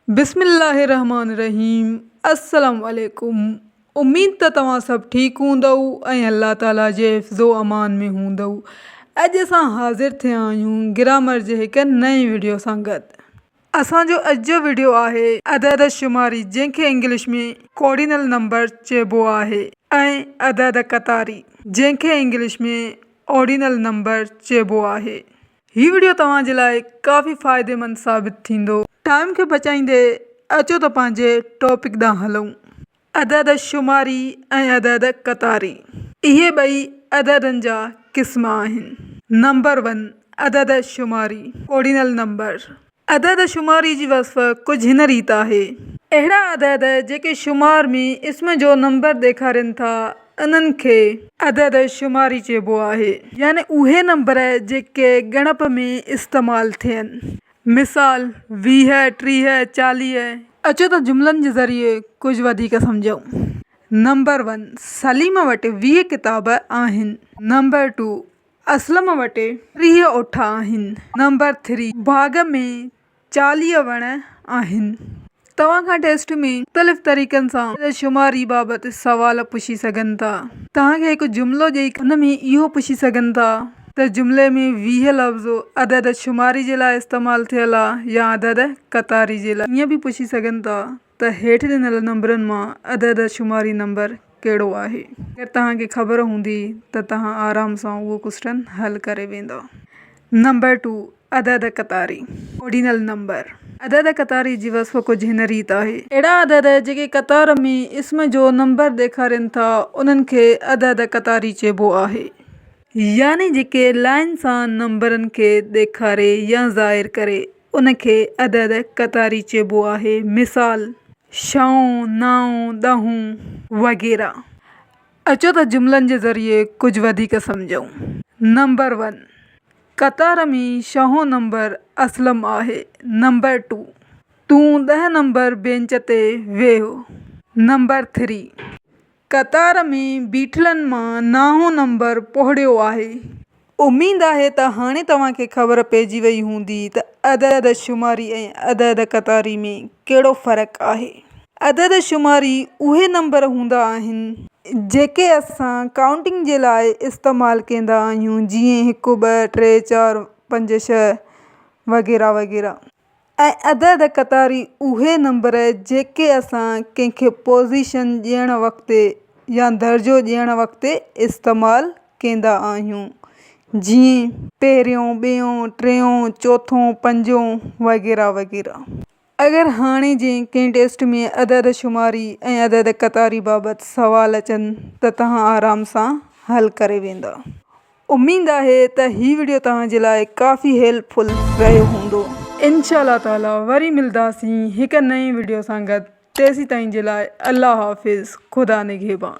बिस्मिल्लाहिर्रहमानिर्रहीम। अस्सलाम वालेकुम। उम्मीद त तव्हां सब ठीक हूंदव ऐं अल्लाह ताला जे हिफ़्ज़ो अमान में हूंदव। अॼु असां हाज़िर थिया आहियूं ग्रामर जे हिकु नई वीडियो सां गॾु। असांजो अॼु जो वीडियो आहे अदद शुमारी, जंहिंखे इंग्लिश में कोर्डिनल नंबर चइबो आहे, ऐं अदद क़तारी, जंहिंखे इंग्लिश में ऑर्डिनल नंबर चइबो आहे। हीअ वीडियो तव्हां जे लाइ काफ़ी फ़ाइदेमंद साबित थींदो। टाइम खे बचाईंदे अचो त पंहिंजे टॉपिक ॾांहुं हलूं। अदद शुमारी ऐं अदद क़तारी, इहे ॿई अददनि जा क़िस्म आहिनि। नंबर 1, अदद शुमारी ऑर्डिनल नंबर। अदद शुमारी जी वस्फ़ कुझु हिन रीति आहे। अहिड़ा अदद जेके शुमार में इस्म जो नंबर ॾेखारनि था, उन्हनि खे अदद शुमारी चइबो आहे, यानी उहे नंबर जेके ॻणप में इस्तेमालु थियनि। मिसाल 20, 30, 40। अचो त जुमलनि जे ज़रिए कुझु वधीक सम्झूं। नंबर 1, सलीम वटि 20 किताब आहिनि। नंबर 2, असलम वटि 30 ओठ आहिनि। नंबर 3, बाग़ में 40 वण आहिनि। तव्हां खां टेस्ट में मुख़्तलिफ़ तरीक़नि सां शुमारी बाबति सवाल पुछी सघनि था। तव्हांखे हिकु जुमिलो ॾेई उन में इहो पुछी सघनि था त जुमिले में 20 लफ़्ज़ अदद शुमारी जे लाइ इस्तेमालु थियल आहे या अदद क़तारी जे लाइ। ईअं बि पुछी सघनि था त हेठि ॾिनल नंबरनि मां अदद शुमारी नंबर कहिड़ो आहे। अगरि तव्हांखे ख़बर हूंदी त तव्हां आराम सां उहो क्वेश्चन हल करे वेंदा। नंबर 2, अदद क़तारी ऑर्डिनल नंबर। अदद क़तारी जी वस्फ़ कुझु हिन रीति आहे। अहिड़ा अदद जेके क़तार में इस्म जो नंबर ॾेखारनि था, उन्हनि खे अदद क़तारी चइबो आहे, यानी जेके लाइन सां नंबरनि खे ॾेखारे या ज़ाहिर करे, उनखे अदद क़तारी चइबो आहे। मिसाल 6, 9, 10 वग़ैरह। अचो त जुमलनि जे ज़रिए कुझु वधीक सम्झूं। नंबर 1, क़तार में 6 नंबर असलम आहे। नंबर 2, तूं 10 नंबर बेंच ते वेहो। नंबर 3, क़तार में बीठलनि मां 9 नंबर पोड़ियो आहे। उम्मीद आहे त हाणे तव्हांखे ख़बर पइजी वई हूंदी त अदद शुमारी ऐं अदद क़तारी में कहिड़ो फ़र्क़ु आहे। अदद शुमारी उहे नंबर हूंदा आहिनि जेके असां काउंटिंग जे लाइ इस्तेमालु कंदा आहियूं, जीअं 1, 2, 3, 4, 5, 6 वग़ैरह वग़ैरह। ऐं अदद क़तारी उहे नंबर जेके असां कंहिंखे पोज़ीशन ॾियण वक़्तु या दर्जो ॾियण वक़्तु इस्तेमालु कंदा आहियूं, जीअं पहिरियों, ॿियों, टियों, चोथों, पंजों वग़ैरह वग़ैरह। अगरि हाणे जीअं कंहिं टेस्ट में अदद शुमारी ऐं अदद क़तारी बाबति सवाल अचनि त तव्हां आराम सां हल करे वेंदा। उम्मीद आहे त हीअ वीडियो तव्हांजे लाइ काफ़ी हेल्पफुल रहियो हूंदो। इंशाअल्लाह ताला वरी मिलंदासीं हिकु नई वीडियो सां गॾु। तेसीं ताईं जे लाइ अल्लाह हाफ़िज़, ख़ुदा निगहबान।